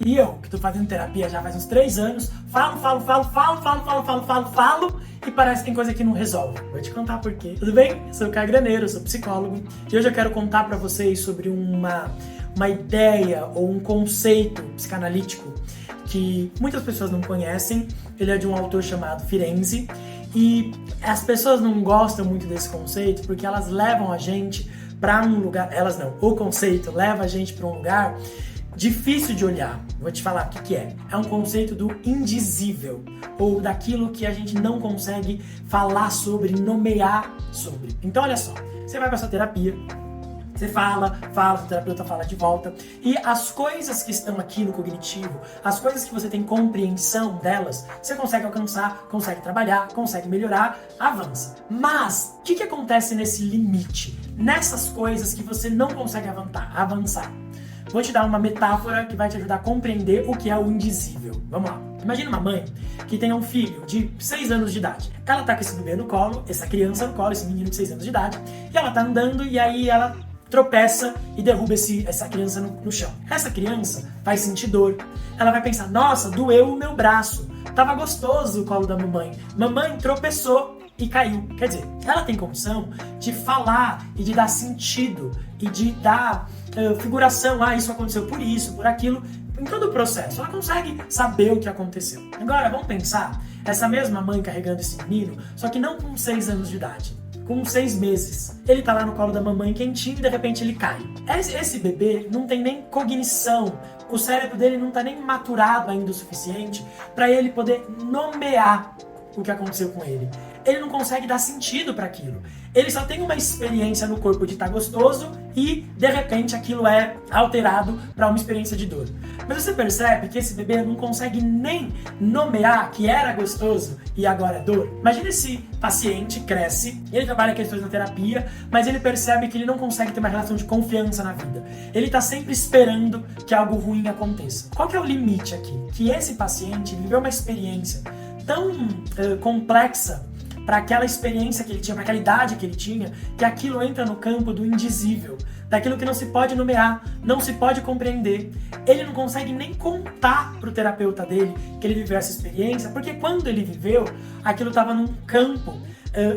E eu, que tô fazendo terapia já faz uns 3 anos, falo, e parece que tem coisa que não resolve. Vou te contar por quê. Tudo bem? Eu sou o Caio Graneiro, sou psicólogo, e hoje eu quero contar pra vocês sobre uma ideia ou um conceito psicanalítico que muitas pessoas não conhecem. Ele é de um autor chamado Firenze, e as pessoas não gostam muito desse conceito porque elas levam a gente pra um lugar... Elas não, o conceito leva a gente pra um lugar difícil de olhar. Vou te falar o que é. É um conceito do indizível, ou daquilo que a gente não consegue falar sobre, nomear sobre. Então olha só, você vai pra sua terapia, você fala, o terapeuta fala de volta, e as coisas que estão aqui no cognitivo, as coisas que você tem compreensão delas, você consegue alcançar, consegue trabalhar, consegue melhorar, avança. Mas, o que acontece nesse limite? Nessas coisas que você não consegue avançar? Vou te dar uma metáfora que vai te ajudar a compreender o que é o indizível. Vamos lá. Imagina uma mãe que tem um filho de 6 anos de idade. Ela tá com esse bebê no colo, essa criança no colo, esse menino de 6 anos de idade, e ela tá andando e aí ela tropeça e derruba essa criança no chão. Essa criança vai sentir dor. Ela vai pensar, nossa, doeu o meu braço. Tava gostoso o colo da mamãe. Mamãe tropeçou e caiu. Quer dizer, ela tem condição de falar e de dar sentido e de dar figuração. Ah, isso aconteceu por isso, por aquilo. Em todo o processo, ela consegue saber o que aconteceu. Agora, vamos pensar, essa mesma mãe carregando esse menino, só que não com 6 anos de idade, com 6 meses. Ele tá lá no colo da mamãe quentinho e de repente ele cai. Esse bebê não tem nem cognição, o cérebro dele não tá nem maturado ainda o suficiente para ele poder nomear o que aconteceu com ele. Ele não consegue dar sentido para aquilo. Ele só tem uma experiência no corpo de estar gostoso e, de repente, aquilo é alterado para uma experiência de dor. Mas você percebe que esse bebê não consegue nem nomear que era gostoso e agora é dor? Imagina esse paciente cresce, ele trabalha questões na terapia, mas ele percebe que ele não consegue ter uma relação de confiança na vida. Ele está sempre esperando que algo ruim aconteça. Qual que é o limite aqui? Que esse paciente viveu uma experiência tão complexa para aquela experiência que ele tinha, para aquela idade que ele tinha, que aquilo entra no campo do indizível, daquilo que não se pode nomear, não se pode compreender. Ele não consegue nem contar pro terapeuta dele que ele viveu essa experiência, porque quando ele viveu, aquilo estava num campo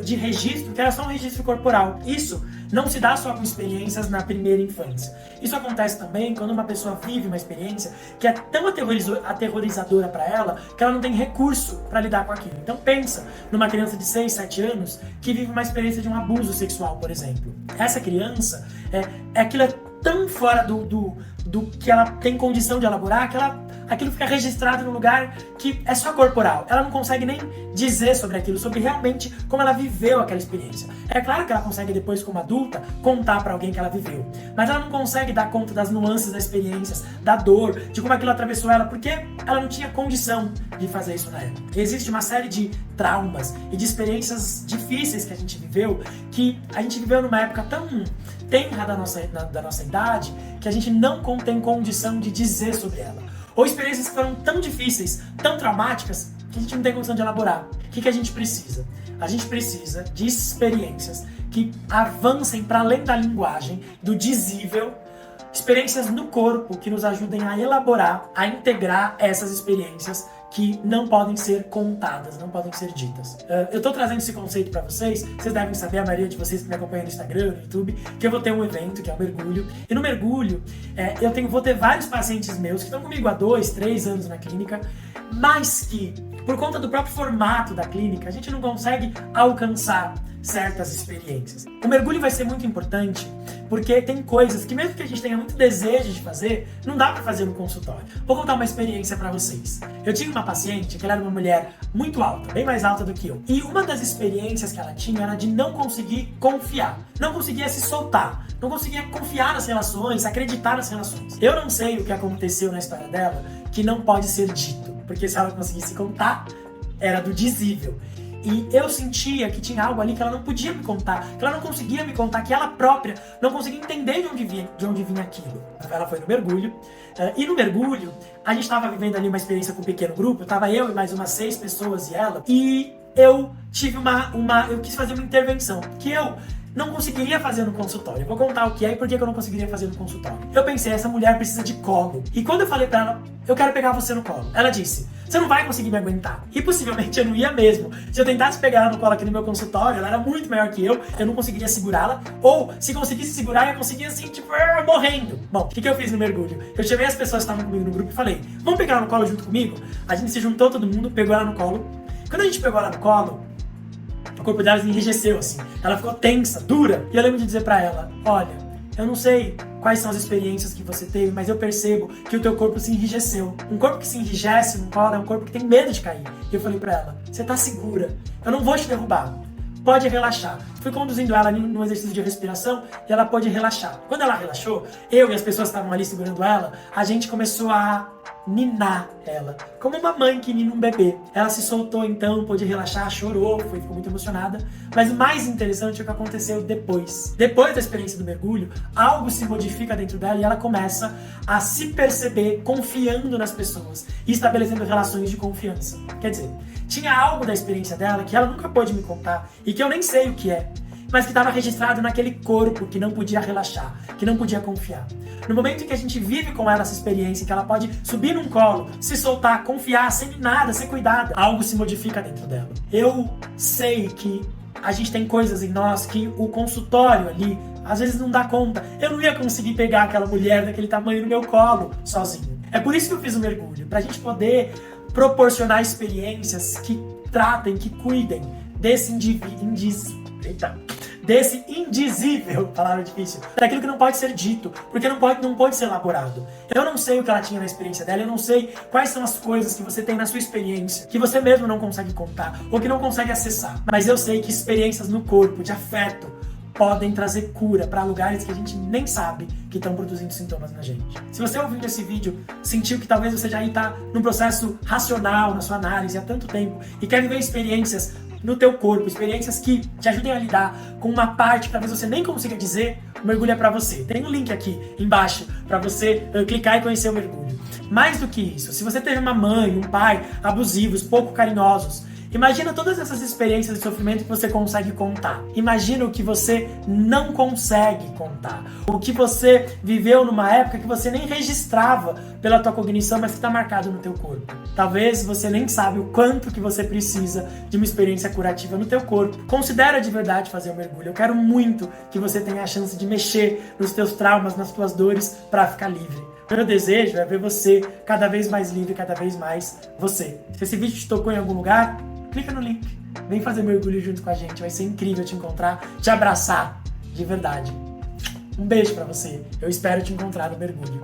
de registro, que era só um registro corporal. Isso não se dá só com experiências na primeira infância. Isso acontece também quando uma pessoa vive uma experiência que é tão aterrorizadora para ela que ela não tem recurso para lidar com aquilo. Então pensa numa criança de 6, 7 anos que vive uma experiência de um abuso sexual, por exemplo. Essa criança, aquilo é tão fora do que ela tem condição de elaborar que aquilo fica registrado num lugar que é só corporal. Ela não consegue nem dizer sobre aquilo, sobre realmente como ela viveu aquela experiência. É claro que ela consegue depois, como adulta, contar pra alguém que ela viveu, mas ela não consegue dar conta das nuances das experiências, da dor, de como aquilo atravessou ela, porque ela não tinha condição de fazer isso na época. Existe uma série de traumas e de experiências difíceis que a gente viveu, que a gente viveu numa época tão tenra da nossa idade, que a gente não tem condição de dizer sobre ela. Ou experiências que foram tão difíceis, tão traumáticas, que a gente não tem condição de elaborar. O que a gente precisa? A gente precisa de experiências que avancem para além da linguagem, do dizível, experiências no corpo que nos ajudem a elaborar, a integrar essas experiências que não podem ser contadas, não podem ser ditas. Eu tô trazendo esse conceito pra vocês devem saber, a maioria de vocês que me acompanham no Instagram, no YouTube, que eu vou ter um evento, que é o Mergulho, e no Mergulho vou ter vários pacientes meus que estão comigo há 2, 3 anos na clínica, mas que, por conta do próprio formato da clínica, a gente não consegue alcançar certas experiências. O mergulho vai ser muito importante porque tem coisas que, mesmo que a gente tenha muito desejo de fazer, não dá pra fazer no consultório. Vou contar uma experiência pra vocês. Eu tinha uma paciente que ela era uma mulher muito alta, bem mais alta do que eu. E uma das experiências que ela tinha era de não conseguir confiar. Não conseguia se soltar. Não conseguia confiar nas relações, acreditar nas relações. Eu não sei o que aconteceu na história dela que não pode ser dito. Porque se ela conseguisse contar, era do dizível. E eu sentia que tinha algo ali que ela não podia me contar, que ela não conseguia me contar, que ela própria não conseguia entender de onde vinha aquilo. Ela foi no mergulho, e no mergulho a gente estava vivendo ali uma experiência com um pequeno grupo, estava eu e mais umas 6 pessoas e ela, e eu tive eu quis fazer uma intervenção, que eu não conseguiria fazer no consultório. Eu vou contar o que é e por que eu não conseguiria fazer no consultório. Eu pensei, essa mulher precisa de colo. E quando eu falei pra ela, eu quero pegar você no colo, ela disse, você não vai conseguir me aguentar. E possivelmente eu não ia mesmo. Se eu tentasse pegar ela no colo aqui no meu consultório, ela era muito maior que eu não conseguiria segurá-la. Ou, se conseguisse segurar, eu ia conseguir assim, tipo, morrendo. Bom, o que eu fiz no mergulho? Eu chamei as pessoas que estavam comigo no grupo e falei, vamos pegar ela no colo junto comigo? A gente se juntou todo mundo, pegou ela no colo. Quando a gente pegou ela no colo, o corpo dela enrijeceu, assim. Ela ficou tensa, dura. E eu lembro de dizer pra ela, olha, eu não sei quais são as experiências que você teve, mas eu percebo que o teu corpo se enrijeceu. Um corpo que se enrijece no colo é um corpo que tem medo de cair. E eu falei pra ela, você tá segura, eu não vou te derrubar. Pode relaxar. Fui conduzindo ela num exercício de respiração e ela pôde relaxar. Quando ela relaxou, eu e as pessoas que estavam ali segurando ela, a gente começou a ninar ela, como uma mãe que nina um bebê. Ela se soltou então, pôde relaxar, chorou, ficou muito emocionada. Mas o mais interessante é o que aconteceu depois. Depois da experiência do mergulho, algo se modifica dentro dela e ela começa a se perceber confiando nas pessoas e estabelecendo relações de confiança. Quer dizer, tinha algo da experiência dela que ela nunca pôde me contar e que eu nem sei o que é, mas que estava registrado naquele corpo que não podia relaxar, que não podia confiar. No momento em que a gente vive com ela essa experiência, que ela pode subir num colo, se soltar, confiar, sem nada, ser cuidada, algo se modifica dentro dela. Eu sei que a gente tem coisas em nós que o consultório ali, às vezes não dá conta. Eu não ia conseguir pegar aquela mulher daquele tamanho no meu colo sozinho. É por isso que eu fiz o mergulho, pra gente poder proporcionar experiências que tratem, que cuidem desse desse indizível, palavra difícil, daquilo que não pode ser dito, porque não pode ser elaborado. Eu não sei o que ela tinha na experiência dela, eu não sei quais são as coisas que você tem na sua experiência, que você mesmo não consegue contar, ou que não consegue acessar. Mas eu sei que experiências no corpo, de afeto, podem trazer cura para lugares que a gente nem sabe que estão produzindo sintomas na gente. Se você ouvindo esse vídeo sentiu que talvez você já está num processo racional na sua análise há tanto tempo e quer viver experiências no teu corpo, experiências que te ajudem a lidar com uma parte que talvez você nem consiga dizer, o mergulho é para você. Tem um link aqui embaixo para você clicar e conhecer o mergulho. Mais do que isso, se você teve uma mãe, um pai abusivos, pouco carinhosos, imagina todas essas experiências de sofrimento que você consegue contar. Imagina o que você não consegue contar. O que você viveu numa época que você nem registrava pela tua cognição, mas que está marcado no teu corpo. Talvez você nem sabe o quanto que você precisa de uma experiência curativa no teu corpo. Considera de verdade fazer o mergulho. Eu quero muito que você tenha a chance de mexer nos teus traumas, nas tuas dores, para ficar livre. O meu desejo é ver você cada vez mais livre, cada vez mais você. Se esse vídeo te tocou em algum lugar, clica no link, vem fazer mergulho junto com a gente, vai ser incrível te encontrar, te abraçar, de verdade. Um beijo pra você, eu espero te encontrar no mergulho.